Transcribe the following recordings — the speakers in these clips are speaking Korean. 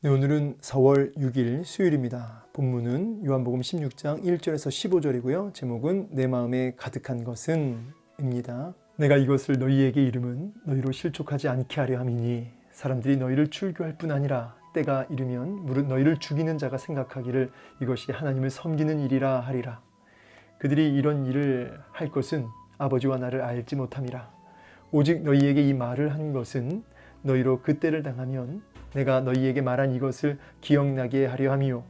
네, 오늘은 4월 6일 수요일입니다. 본문은 요한복음 16장 1절에서 15절이고요. 제목은 내 마음에 가득한 것은 입니다. 내가 이것을 너희에게 이름은 너희로 실족하지 않게 하려 함이니 사람들이 너희를 출교할 뿐 아니라 때가 이르면 무릇 너희를 죽이는 자가 생각하기를 이것이 하나님을 섬기는 일이라 하리라. 그들이 이런 일을 할 것은 아버지와 나를 알지 못함이라. 오직 너희에게 이 말을 한 것은 너희로 그 때를 당하면 내가 너희에게 말한 이것을 기억나게 하려 함이요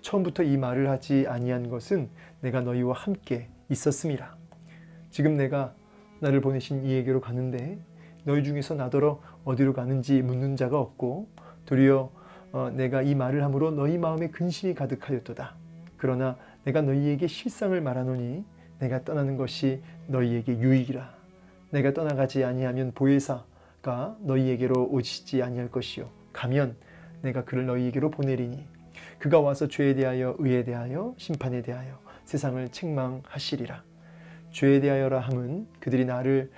처음부터 이 말을 하지 아니한 것은 내가 너희와 함께 있었음이라. 지금 내가 나를 보내신 이에게로 가는데 너희 중에서 나더러 어디로 가는지 묻는 자가 없고 도리어 내가 이 말을 함으로 너희 마음에 근심이 가득하였도다. 그러나 내가 너희에게 실상을 말하노니 내가 떠나는 것이 너희에게 유익이라. 내가 떠나가지 아니하면 보혜사가 너희에게로 오시지 아니할 것이요 가면 내가 그를 너희에게로 보내리니 그가 와서 죄에 대하여 의에 대하여 심판에 대하여 세상을 책망하시리라. 죄에 대하여라 함은 그들이 나를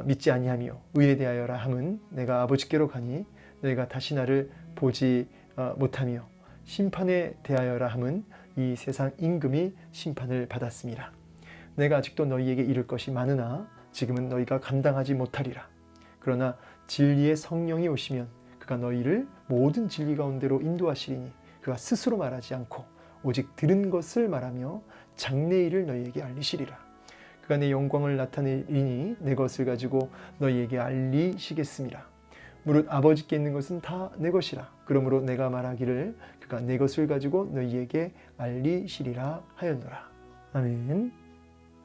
믿지 아니하며 의에 대하여라 함은 내가 아버지께로 가니 너희가 다시 나를 보지 못하며 심판에 대하여라 함은 이 세상 임금이 심판을 받았음이라. 내가 아직도 너희에게 이를 것이 많으나 지금은 너희가 감당하지 못하리라. 그러나 진리의 성령이 오시면 그가 너희를 모든 진리 가운데로 인도하시리니 그가 스스로 말하지 않고 오직 들은 것을 말하며 장래일을 너희에게 알리시리라. 그가 내 영광을 나타내리니 내 것을 가지고 너희에게 알리시겠음이라. 무릇 아버지께 있는 것은 다 내 것이라. 그러므로 내가 말하기를 그가 내 것을 가지고 너희에게 알리시리라 하였노라. 아멘.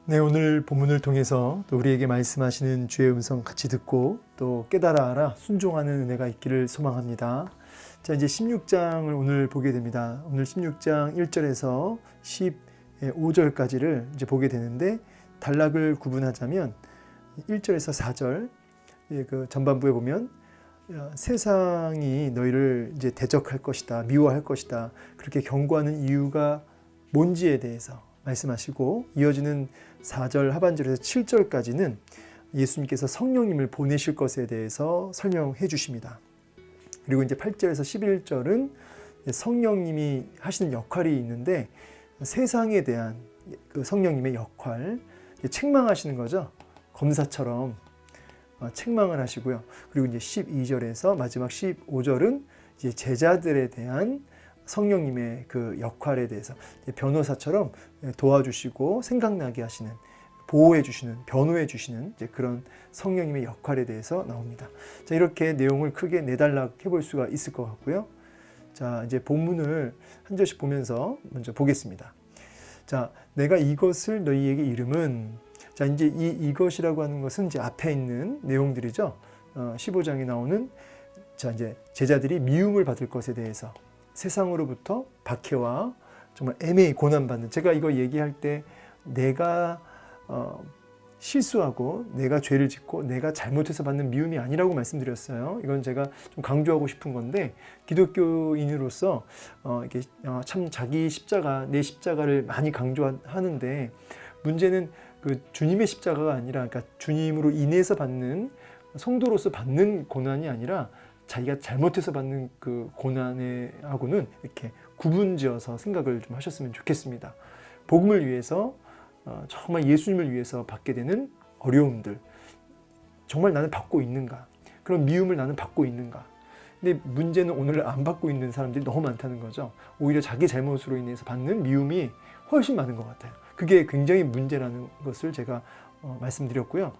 네, 오늘 본문을 통해서 또 우리에게 말씀하시는 주의 음성 같이 듣고 또 깨달아 알아 순종하는 은혜가 있기를 소망합니다. 자, 이제 16장을 오늘 보게 됩니다. 오늘 16장 1절에서 15절까지를 이제 보게 되는데 단락을 구분하자면 1절에서 4절 그 전반부에 보면 세상이 너희를 이제 대적할 것이다, 미워할 것이다, 그렇게 경고하는 이유가 뭔지에 대해서 말씀하시고 이어지는 4절 하반절에서 7절까지는 예수님께서 성령님을 보내실 것에 대해서 설명해 주십니다. 그리고 이제 8절에서 11절은 성령님이 하시는 역할이 있는데 세상에 대한 그 성령님의 역할, 책망하시는 거죠. 검사처럼 책망을 하시고요. 그리고 이제 12절에서 마지막 15절은 이제 제자들에 대한 성령님의 그 역할에 대해서 변호사처럼 도와주시고 생각나게 하시는, 보호해 주시는, 변호해 주시는 이제 그런 성령님의 역할에 대해서 나옵니다. 자, 이렇게 내용을 크게 네달락 해볼 수가 있을 것 같고요. 자, 이제 본문을 한 절씩 보면서 먼저 보겠습니다. 자, 내가 이것을 너희에게 이름은, 자, 이제 이것이라고 하는 것은 이제 앞에 있는 내용들이죠. 15장에 나오는, 자, 이제 제자들이 미움을 받을 것에 대해서, 세상으로부터 박해와 정말 애매히 고난받는, 제가 이거 얘기할 때 내가 실수하고 내가 죄를 짓고 내가 잘못해서 받는 미움이 아니라고 말씀드렸어요. 이건 제가 좀 강조하고 싶은 건데 기독교인으로서 이게 참 자기 십자가, 내 십자가를 많이 강조하는데 문제는 그 주님의 십자가가 아니라, 그러니까 주님으로 인해서 받는, 성도로서 받는 고난이 아니라 자기가 잘못해서 받는 그 고난하고는 이렇게 구분지어서 생각을 좀 하셨으면 좋겠습니다. 복음을 위해서 정말 예수님을 위해서 받게 되는 어려움들, 정말 나는 받고 있는가? 그런 미움을 나는 받고 있는가? 근데 문제는 오늘 안 받고 있는 사람들이 너무 많다는 거죠. 오히려 자기 잘못으로 인해서 받는 미움이 훨씬 많은 것 같아요. 그게 굉장히 문제라는 것을 제가 말씀드렸고요.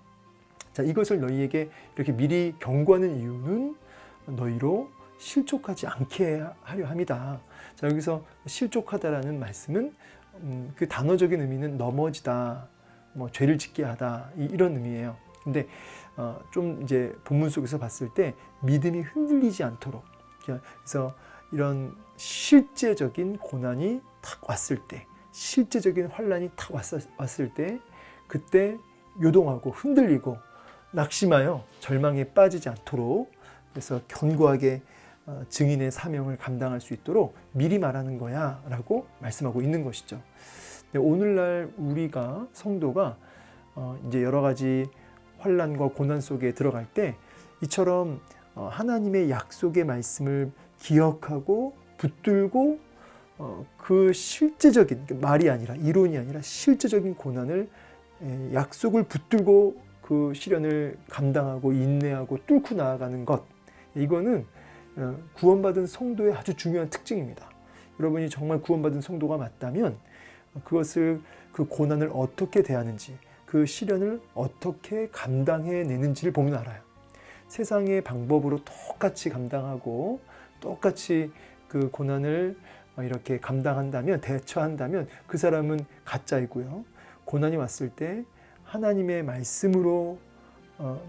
자, 이것을 너희에게 이렇게 미리 경고하는 이유는 너희로 실족하지 않게 하려 함이다. 자, 여기서 실족하다라는 말씀은 그 단어적인 의미는 넘어지다, 뭐 죄를 짓게 하다, 이런 의미예요. 근데 좀 이제 본문 속에서 봤을 때 믿음이 흔들리지 않도록, 그래서 이런 실제적인 고난이 탁 왔을 때, 실제적인 환난이 탁 왔을 때 그때 요동하고 흔들리고 낙심하여 절망에 빠지지 않도록, 그래서 견고하게 증인의 사명을 감당할 수 있도록 미리 말하는 거야 라고 말씀하고 있는 것이죠. 오늘날 우리가 성도가 이제 여러 가지 환난과 고난 속에 들어갈 때 이처럼 하나님의 약속의 말씀을 기억하고 붙들고 그 실제적인 말이 아니라 이론이 아니라 실제적인 고난을 약속을 붙들고 그 시련을 감당하고 인내하고 뚫고 나아가는 것, 이거는 구원받은 성도의 아주 중요한 특징입니다. 여러분이 정말 구원받은 성도가 맞다면 그것을 그 고난을 어떻게 대하는지 그 시련을 어떻게 감당해내는지를 보면 알아요. 세상의 방법으로 똑같이 감당하고 똑같이 그 고난을 이렇게 감당한다면 대처한다면 그 사람은 가짜이고요. 고난이 왔을 때 하나님의 말씀으로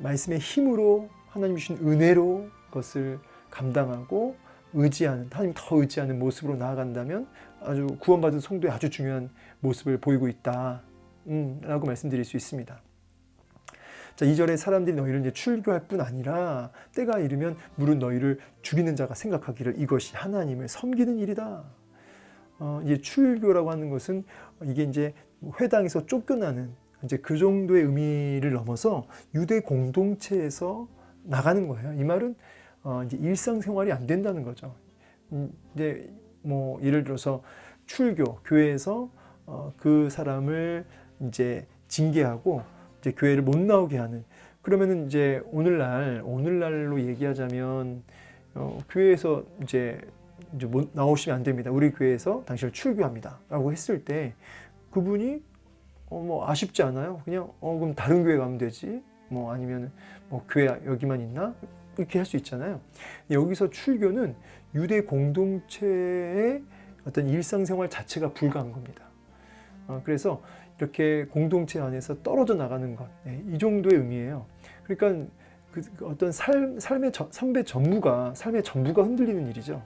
말씀의 힘으로 하나님 주신 은혜로 그것을 감당하고 의지하는 하나님 더 의지하는 모습으로 나아간다면 아주 구원받은 성도의 아주 중요한 모습을 보이고 있다 라고 말씀드릴 수 있습니다. 자, 2절에 사람들이 너희를 이제 출교할 뿐 아니라 때가 이르면 물은 너희를 죽이는 자가 생각하기를 이것이 하나님을 섬기는 일이다. 이제 출교라고 하는 것은 이게 이제 회당에서 쫓겨나는 이제 그 정도의 의미를 넘어서 유대 공동체에서 나가는 거예요. 이 말은 이제 일상생활이 안 된다는 거죠. 이제 뭐 예를 들어서 출교, 교회에서 그 사람을 이제 징계하고 이제 교회를 못 나오게 하는. 그러면은 이제 오늘날로 얘기하자면 교회에서 이제 못 나오시면 안 됩니다. 우리 교회에서 당신을 출교합니다.라고 했을 때 그분이 뭐 아쉽지 않아요? 그냥 그럼 다른 교회 가면 되지. 뭐 아니면 뭐 교회 여기만 있나? 이렇게 할 수 있잖아요. 여기서 출교는 유대 공동체의 어떤 일상생활 자체가 불가한 겁니다. 그래서 이렇게 공동체 안에서 떨어져 나가는 것, 이 정도의 의미예요. 그러니까 그 어떤 삶의 전부가 흔들리는 일이죠.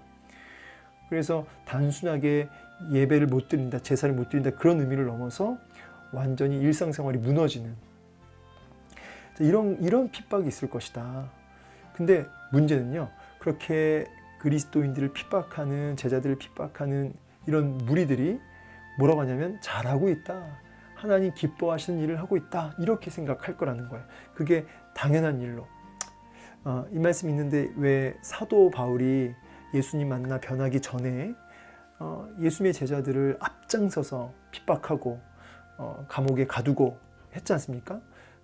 그래서 단순하게 예배를 못 드린다, 제사를 못 드린다 그런 의미를 넘어서 완전히 일상생활이 무너지는 이런 핍박이 있을 것이다. 근데 문제는요, 그렇게 그리스도인들을 핍박하는, 제자들을 핍박하는 이런 무리들이 뭐라고 하냐면 잘하고 있다, 하나님 기뻐하시는 일을 하고 있다, 이렇게 생각할 거라는 거예요. 그게 당연한 일로. 이 말씀이 있는데 왜 사도 바울이 예수님 만나 변하기 전에 예수님의 제자들을 앞장서서 핍박하고 감옥에 가두고 했지 않습니까?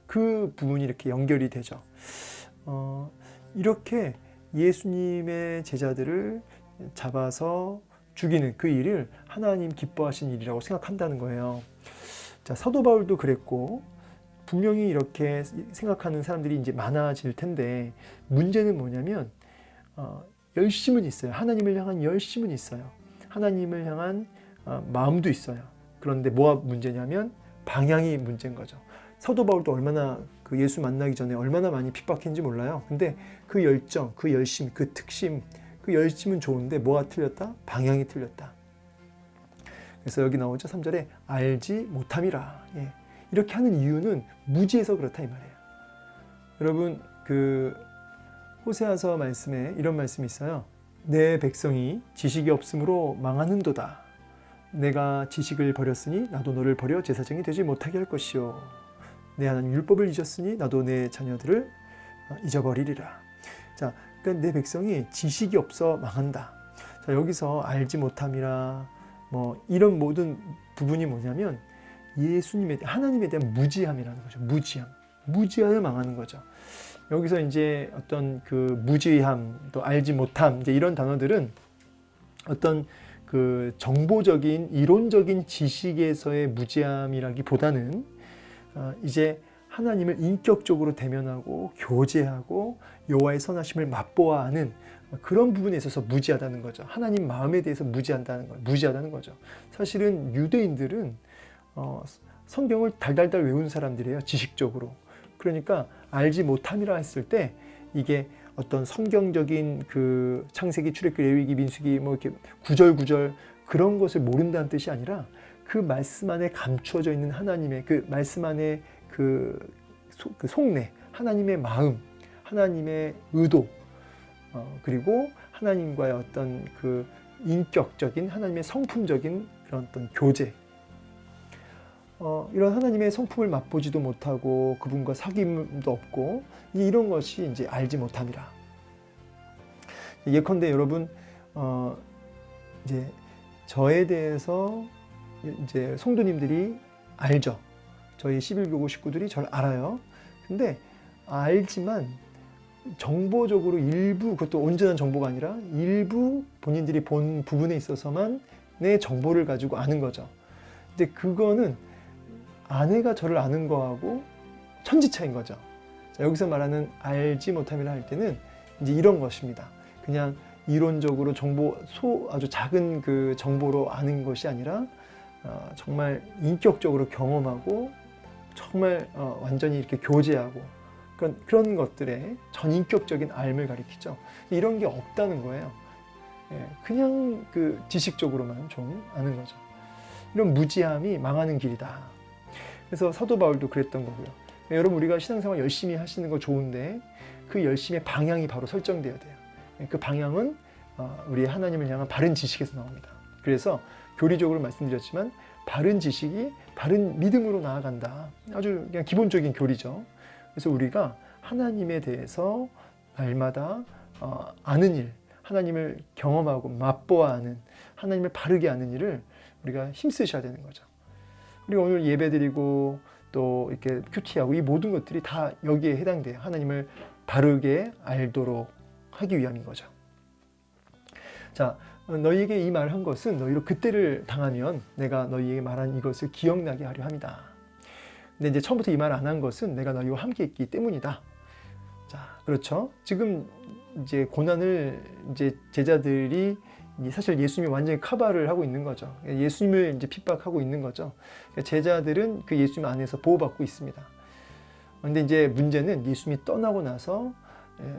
그 부분이 이렇게 연결이 되죠. 이렇게 예수님의 제자들을 잡아서 죽이는 그 일을 하나님 기뻐하신 일이라고 생각한다는 거예요. 자, 사도 바울도 그랬고 분명히 이렇게 생각하는 사람들이 이제 많아질 텐데 문제는 뭐냐면 열심은 있어요. 하나님을 향한 열심은 있어요. 하나님을 향한 마음도 있어요. 그런데 뭐가 문제냐면 방향이 문제인 거죠. 사도 바울도 얼마나 그 예수 만나기 전에 얼마나 많이 핍박했는지 몰라요. 근데 그 열정, 그 열심, 그 특심, 그 열심은 좋은데 뭐가 틀렸다? 방향이 틀렸다. 그래서 여기 나오죠. 3절에 알지 못함이라. 예. 이렇게 하는 이유는 무지해서 그렇다 이 말이에요. 여러분 그 호세아서 말씀에 이런 말씀이 있어요. 내 백성이 지식이 없으므로 망하는도다. 내가 지식을 버렸으니 나도 너를 버려 제사장이 되지 못하게 할 것이요. 내 하나님 율법을 잊었으니 나도 내 자녀들을 잊어버리리라. 자, 그러니까 내 백성이 지식이 없어 망한다. 자, 여기서 알지 못함이라 뭐 이런 모든 부분이 뭐냐면 하나님에 대한 무지함이라는 거죠. 무지함을 망하는 거죠. 여기서 이제 어떤 그 무지함, 또 알지 못함, 이제 이런 단어들은 어떤 그 정보적인 이론적인 지식에서의 무지함이라기보다는 이제 하나님을 인격적으로 대면하고 교제하고 여호와의 선하심을 맛보아하는 그런 부분에 있어서 무지하다는 거죠. 하나님 마음에 대해서 무지하다는 거죠. 사실은 유대인들은 성경을 달달달 외운 사람들이에요. 지식적으로. 그러니까 알지 못함이라 했을 때 이게 어떤 성경적인 그 창세기, 출애굽기, 레위기, 민수기 뭐 이렇게 구절 그런 것을 모른다는 뜻이 아니라 그 말씀 안에 감추어져 있는 하나님의 그 말씀 안에 그 속내, 하나님의 마음, 하나님의 의도, 그리고 하나님과의 어떤 그 인격적인 하나님의 성품적인 그런 어떤 교제, 이런 하나님의 성품을 맛보지도 못하고 그분과 사귐도 없고 이런 것이 이제 알지 못함이라. 예컨대 여러분 이제 저에 대해서 이제 성도님들이 알죠. 저희 11교구 식구들이 저를 알아요. 근데 알지만 정보적으로 일부, 그것도 온전한 정보가 아니라 일부 본인들이 본 부분에 있어서만 내 정보를 가지고 아는 거죠. 근데 그거는 아내가 저를 아는 거하고 천지차이인 거죠. 자, 여기서 말하는 알지 못함이라 할 때는 이제 이런 것입니다. 그냥 이론적으로 아주 작은 그 정보로 아는 것이 아니라 정말 인격적으로 경험하고 정말 완전히 이렇게 교제하고 그런 것들의 전인격적인 알을 가리키죠. 이런 게 없다는 거예요. 그냥 그 지식적으로만 좀 아는 거죠. 이런 무지함이 망하는 길이다. 그래서 사도 바울도 그랬던 거고요. 여러분, 우리가 신앙생활 열심히 하시는 거 좋은데 그 열심의 방향이 바로 설정되어야 돼요. 그 방향은 우리 하나님을 향한 바른 지식에서 나옵니다. 그래서 교리적으로 말씀드렸지만 바른 지식이 바른 믿음으로 나아간다. 아주 그냥 기본적인 교리죠. 그래서 우리가 하나님에 대해서 날마다 아는 일, 하나님을 경험하고 맛보아 아는, 하나님을 바르게 아는 일을 우리가 힘쓰셔야 되는 거죠. 우리가 오늘 예배드리고 또 이렇게 큐티하고 이 모든 것들이 다 여기에 해당돼요. 하나님을 바르게 알도록 하기 위함인 거죠. 자, 너희에게 이 말을 한 것은 너희로 그때를 당하면 내가 너희에게 말한 이것을 기억나게 하려 함이다. 근데 이제 처음부터 이 말을 안 한 것은 내가 너희와 함께 있기 때문이다. 자, 그렇죠. 지금 이제 고난을 이제 제자들이 사실 예수님이 완전히 카바를 하고 있는 거죠. 예수님을 이제 핍박하고 있는 거죠. 제자들은 그 예수님 안에서 보호받고 있습니다. 그런데 이제 문제는 예수님이 떠나고 나서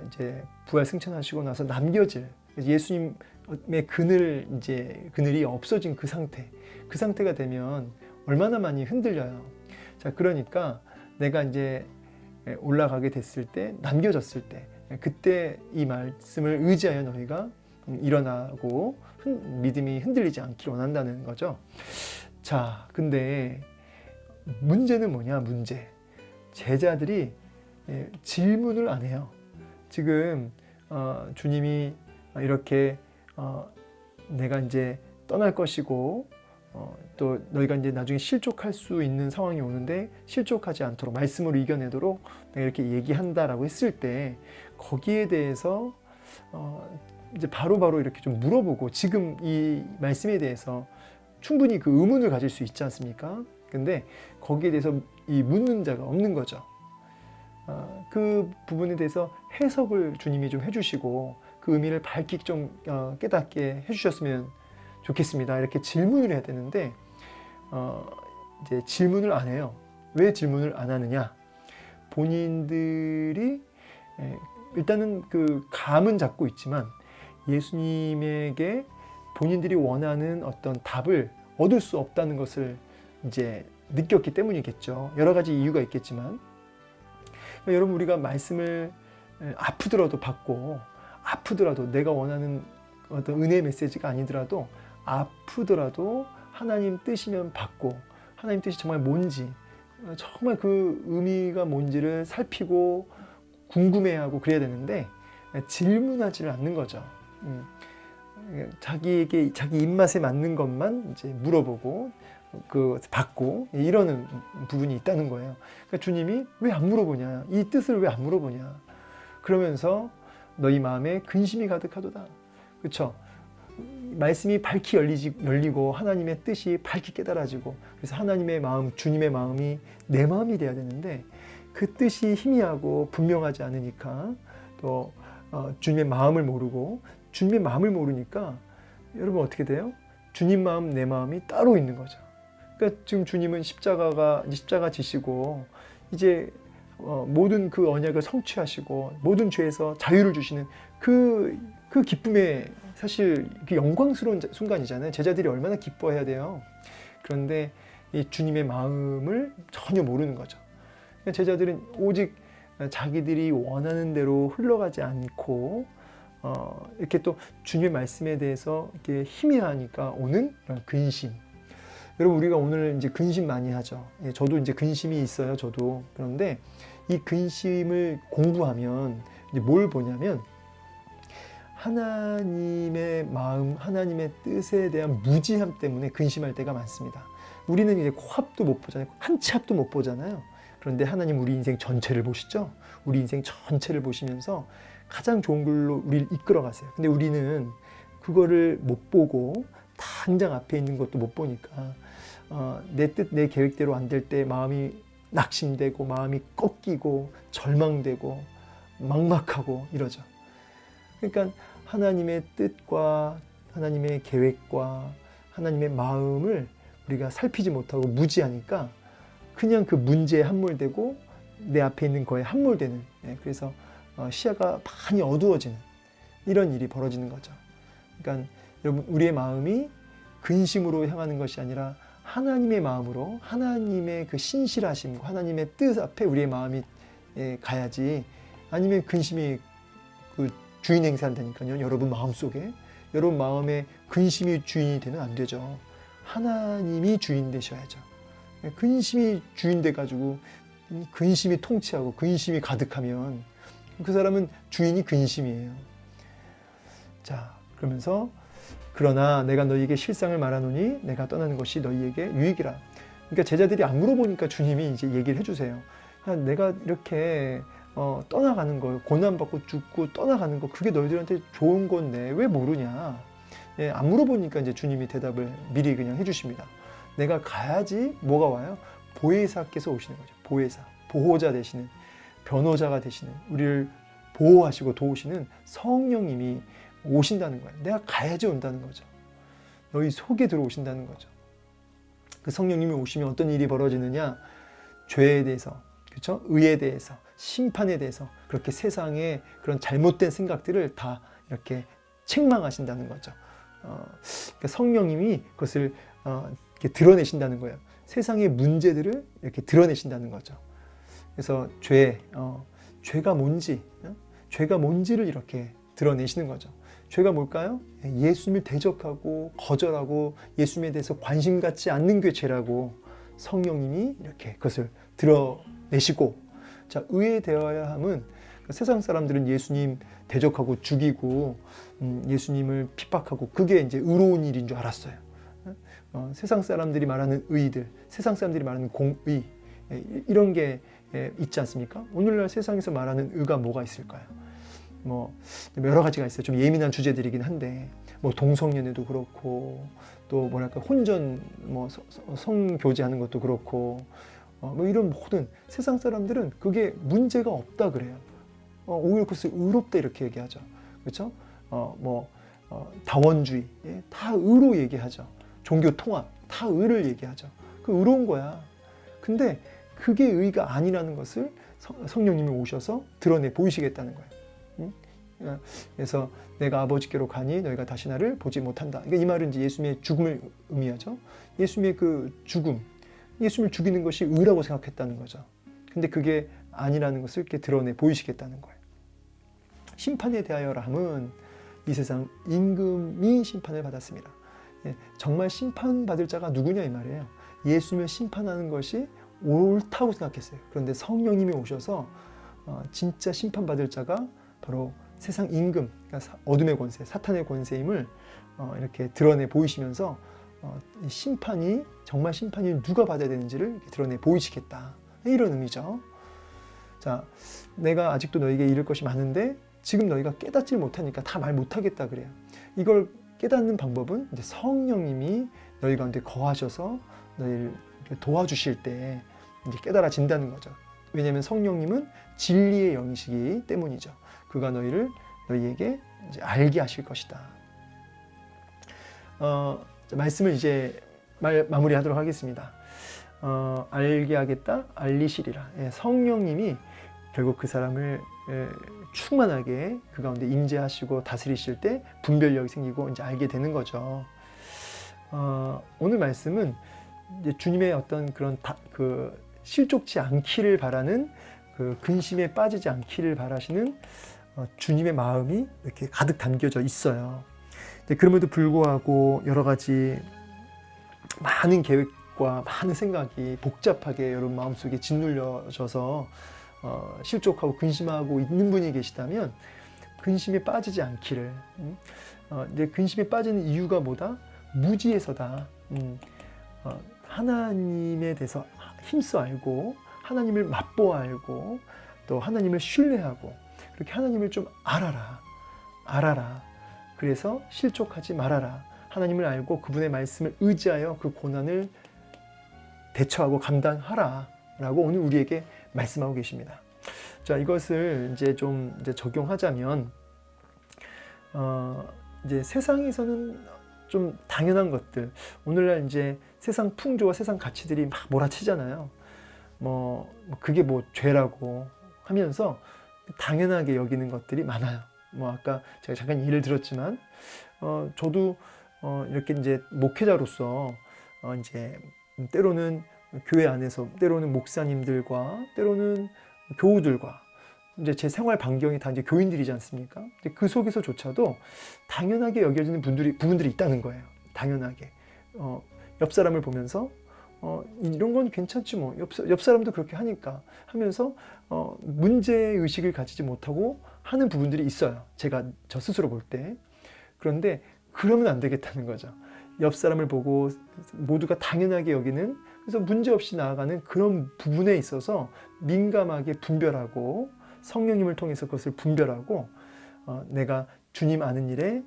이제 부활 승천하시고 나서 남겨질 예수님의 그늘이 없어진 그 상태가 되면 얼마나 많이 흔들려요. 자, 그러니까 내가 이제 올라가게 됐을 때, 남겨졌을 때, 그때 이 말씀을 의지하여 너희가 일어나고 믿음이 흔들리지 않기를 원한다는 거죠. 자, 근데 문제는 뭐냐? 제자들이 질문을 안 해요. 지금 주님이 이렇게 내가 이제 떠날 것이고 또 너희가 이제 나중에 실족할 수 있는 상황이 오는데 실족하지 않도록 말씀으로 이겨내도록 내가 이렇게 얘기한다라고 했을 때 거기에 대해서 이제 바로바로 이렇게 좀 물어보고 지금 이 말씀에 대해서 충분히 그 의문을 가질 수 있지 않습니까? 근데 거기에 대해서 이 묻는 자가 없는 거죠. 그 부분에 대해서 해석을 주님이 좀 해주시고 그 의미를 밝히 좀 깨닫게 해주셨으면 좋겠습니다. 이렇게 질문을 해야 되는데 이제 질문을 안 해요. 왜 질문을 안 하느냐? 본인들이 일단은 그 감은 잡고 있지만 예수님에게 본인들이 원하는 어떤 답을 얻을 수 없다는 것을 이제 느꼈기 때문이겠죠. 여러 가지 이유가 있겠지만 여러분, 우리가 말씀을 아프더라도 받고 아프더라도 내가 원하는 어떤 은혜의 메시지가 아니더라도 아프더라도 하나님 뜻이면 받고 하나님 뜻이 정말 뭔지 정말 그 의미가 뭔지를 살피고 궁금해하고 그래야 되는데 질문하지를 않는 거죠. 자기에게 자기 입맛에 맞는 것만 이제 물어보고 그 받고 이러는 부분이 있다는 거예요. 그러니까 주님이 왜 안 물어보냐? 이 뜻을 왜 안 물어보냐? 그러면서 너희 마음에 근심이 가득하도다. 그렇죠? 말씀이 밝히 열리고 하나님의 뜻이 밝히 깨달아지고 그래서 하나님의 마음, 주님의 마음이 내 마음이 돼야 되는데 그 뜻이 희미하고 분명하지 않으니까 또 주님의 마음을 모르고 주님의 마음을 모르니까 여러분 어떻게 돼요? 주님 마음, 내 마음이 따로 있는 거죠. 그러니까 지금 주님은 십자가 지시고 이제 모든 그 언약을 성취하시고 모든 죄에서 자유를 주시는 그 기쁨의 사실 그 영광스러운 순간이잖아요. 제자들이 얼마나 기뻐해야 돼요. 그런데 이 주님의 마음을 전혀 모르는 거죠. 제자들은 오직 자기들이 원하는 대로 흘러가지 않고 이렇게 또 주님의 말씀에 대해서 이렇게 희미하니까 오는 이런 근심. 여러분, 우리가 오늘 이제 근심 많이 하죠. 저도 이제 근심이 있어요. 저도. 그런데 이 근심을 공부하면 이제 뭘 보냐면 하나님의 마음, 하나님의 뜻에 대한 무지함 때문에 근심할 때가 많습니다. 우리는 이제 코앞도 못 보잖아요. 한 치 앞도 못 보잖아요. 그런데 하나님 우리 인생 전체를 보시죠. 우리 인생 전체를 보시면서 가장 좋은 걸로 우리를 이끌어 가세요. 근데 우리는 그거를 못 보고 당장 앞에 있는 것도 못 보니까 내 뜻, 내 계획대로 안 될 때 마음이 낙심되고 마음이 꺾이고 절망되고 막막하고 이러죠. 그러니까 하나님의 뜻과 하나님의 계획과 하나님의 마음을 우리가 살피지 못하고 무지하니까 그냥 그 문제에 함몰되고 내 앞에 있는 거에 함몰되는, 그래서 시야가 많이 어두워지는 이런 일이 벌어지는 거죠. 그러니까 여러분, 우리의 마음이 근심으로 향하는 것이 아니라 하나님의 마음으로, 하나님의 그 신실하심과 하나님의 뜻 앞에 우리의 마음이 가야지, 아니면 근심이 그 주인 행세한다니까요. 여러분 마음속에, 여러분 마음에 근심이 주인이 되면 안 되죠. 하나님이 주인 되셔야죠. 근심이 주인 돼가지고 근심이 통치하고 근심이 가득하면 그 사람은 주인이 근심이에요. 자, 그러면서 그러나 내가 너희에게 실상을 말하노니 내가 떠나는 것이 너희에게 유익이라. 그러니까 제자들이 안 물어보니까 주님이 이제 얘기를 해주세요. 내가 이렇게 떠나가는 거, 고난받고 죽고 떠나가는 거, 그게 너희들한테 좋은 건데 왜 모르냐. 안 물어보니까 이제 주님이 대답을 미리 그냥 해주십니다. 내가 가야지 뭐가 와요? 보혜사께서 오시는 거죠. 보혜사, 보호자 되시는, 변호자가 되시는, 우리를 보호하시고 도우시는 성령님이 오신다는 거예요. 내가 가야지 온다는 거죠. 너희 속에 들어오신다는 거죠. 그 성령님이 오시면 어떤 일이 벌어지느냐? 죄에 대해서, 그렇죠? 의에 대해서, 심판에 대해서, 그렇게 세상의 그런 잘못된 생각들을 다 이렇게 책망하신다는 거죠. 그러니까 성령님이 그것을 이렇게 드러내신다는 거예요. 세상의 문제들을 이렇게 드러내신다는 거죠. 그래서 죄가 뭔지, 죄가 뭔지를 이렇게 드러내시는 거죠. 죄가 뭘까요? 예수님을 대적하고 거절하고 예수님에 대해서 관심 갖지 않는 게 죄라고 성령님이 이렇게 그것을 드러내시고, 자, 의에 대하여 함은 세상 사람들은 예수님 대적하고 죽이고 예수님을 핍박하고 그게 이제 의로운 일인 줄 알았어요. 세상 사람들이 말하는 의들, 세상 사람들이 말하는 공의, 이런 게 있지 않습니까? 오늘날 세상에서 말하는 의가 뭐가 있을까요? 뭐 여러 가지가 있어요. 좀 예민한 주제들이긴 한데, 뭐 동성연애도 그렇고, 또 뭐랄까 혼전, 뭐 성교제하는 것도 그렇고, 뭐 이런 모든 세상 사람들은 그게 문제가 없다 그래요. 오히려 그것을 의롭다 이렇게 얘기하죠. 그렇죠? 다원주의, 다 의로 얘기하죠. 종교 통합, 다 의를 얘기하죠. 그 의로운 거야. 근데 그게 의가 아니라는 것을 성령님이 오셔서 드러내 보이시겠다는 거예요. 그래서 내가 아버지께로 가니 너희가 다시 나를 보지 못한다. 그러니까 이 말은 이제 예수님의 죽음을 의미하죠. 예수님의 그 죽음, 예수님을 죽이는 것이 의라고 생각했다는 거죠. 근데 그게 아니라는 것을 이렇게 드러내 보이시겠다는 거예요. 심판에 대하여라 함은 이 세상 임금이 심판을 받았습니다. 정말 심판받을 자가 누구냐 이 말이에요. 예수님을 심판하는 것이 옳다고 생각했어요. 그런데 성령님이 오셔서 진짜 심판받을 자가 바로 세상 임금, 그러니까 어둠의 권세, 사탄의 권세임을 이렇게 드러내 보이시면서 심판이, 정말 심판이 누가 받아야 되는지를 드러내 보이시겠다, 이런 의미죠. 자, 내가 아직도 너에게 이를 것이 많은데 지금 너희가 깨닫지 못하니까 다 말 못하겠다 그래요. 이걸 깨닫는 방법은 이제 성령님이 너희 가운데 거하셔서 너희를 도와주실 때 이제 깨달아진다는 거죠. 왜냐하면 성령님은 진리의 영이시기 때문이죠. 그가 너희에게 이제 알게 하실 것이다. 말씀을 이제 마무리하도록 하겠습니다. 알게 하겠다, 알리시리라. 성령님이 결국 그 사람을 충만하게 그 가운데 임재하시고 다스리실 때 분별력이 생기고 이제 알게 되는 거죠. 오늘 말씀은 이제 주님의 어떤 그런 실족치 않기를 바라는, 그 근심에 빠지지 않기를 바라시는 주님의 마음이 이렇게 가득 담겨져 있어요. 그럼에도 불구하고 여러 가지 많은 계획과 많은 생각이 복잡하게 여러분 마음속에 짓눌려져서 실족하고 근심하고 있는 분이 계시다면, 근심에 빠지지 않기를. 이제 근심에 빠지는 이유가 뭐다? 무지에서다. 하나님에 대해서 힘써 알고 하나님을 맛보아 알고 또 하나님을 신뢰하고 그렇게 하나님을 좀 알아라. 그래서 실족하지 말아라. 하나님을 알고 그분의 말씀을 의지하여 그 고난을 대처하고 감당하라 라고 오늘 우리에게 말씀하고 계십니다. 자, 이것을 이제 좀 적용하자면 이제 세상에서는 좀 당연한 것들, 오늘날 이제 세상 풍조와 세상 가치들이 막 몰아치잖아요. 그게 뭐 죄라고 하면서 당연하게 여기는 것들이 많아요. 아까 제가 잠깐 예를 들었지만, 저도 이렇게 이제 목회자로서 이제 때로는 교회 안에서, 때로는 목사님들과, 때로는 교우들과, 이제 제 생활 반경이 다 이제 교인들이지 않습니까? 그 속에서조차도 당연하게 여겨지는 부분들이 있다는 거예요. 당연하게. 옆 사람을 보면서 이런 건 괜찮지 뭐. 옆 사람도 그렇게 하니까 하면서 문제의식을 가지지 못하고 하는 부분들이 있어요. 저 스스로 볼 때. 그런데 그러면 안 되겠다는 거죠. 옆 사람을 보고 모두가 당연하게 여기는, 그래서 문제없이 나아가는 그런 부분에 있어서 민감하게 분별하고 성령님을 통해서 그것을 분별하고 내가 주님 아는 일에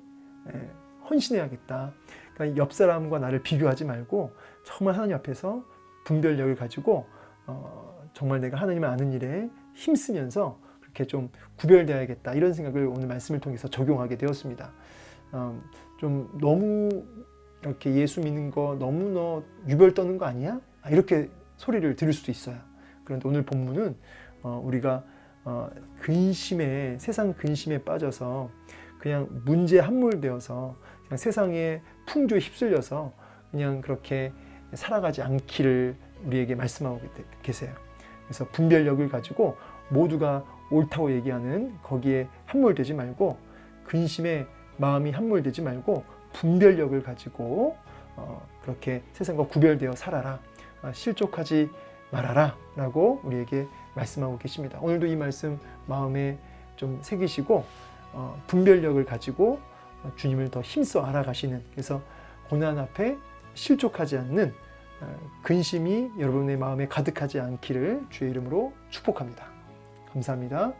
헌신해야겠다. 그러니까 옆 사람과 나를 비교하지 말고 정말 하나님 앞에서 분별력을 가지고 정말 내가 하나님을 아는 일에 힘쓰면서 그렇게 좀 구별되어야겠다. 이런 생각을 오늘 말씀을 통해서 적용하게 되었습니다. 좀 너무 이렇게 예수 믿는 거 너무 너 유별 떠는 거 아니야? 이렇게 소리를 들을 수도 있어요. 그런데 오늘 본문은 우리가 세상 근심에 빠져서 그냥 문제에 함몰되어서 그냥 세상의 풍조에 휩쓸려서 그냥 그렇게 살아가지 않기를 우리에게 말씀하고 계세요. 그래서 분별력을 가지고 모두가 옳다고 얘기하는 거기에 함몰되지 말고, 근심에 마음이 함몰되지 말고 분별력을 가지고 그렇게 세상과 구별되어 살아라. 실족하지 말아라 라고 우리에게 말씀하고 계십니다. 오늘도 이 말씀 마음에 좀 새기시고 분별력을 가지고 주님을 더 힘써 알아가시는, 그래서 고난 앞에 실족하지 않는 근심이 여러분의 마음에 가득하지 않기를 주의 이름으로 축복합니다. 감사합니다.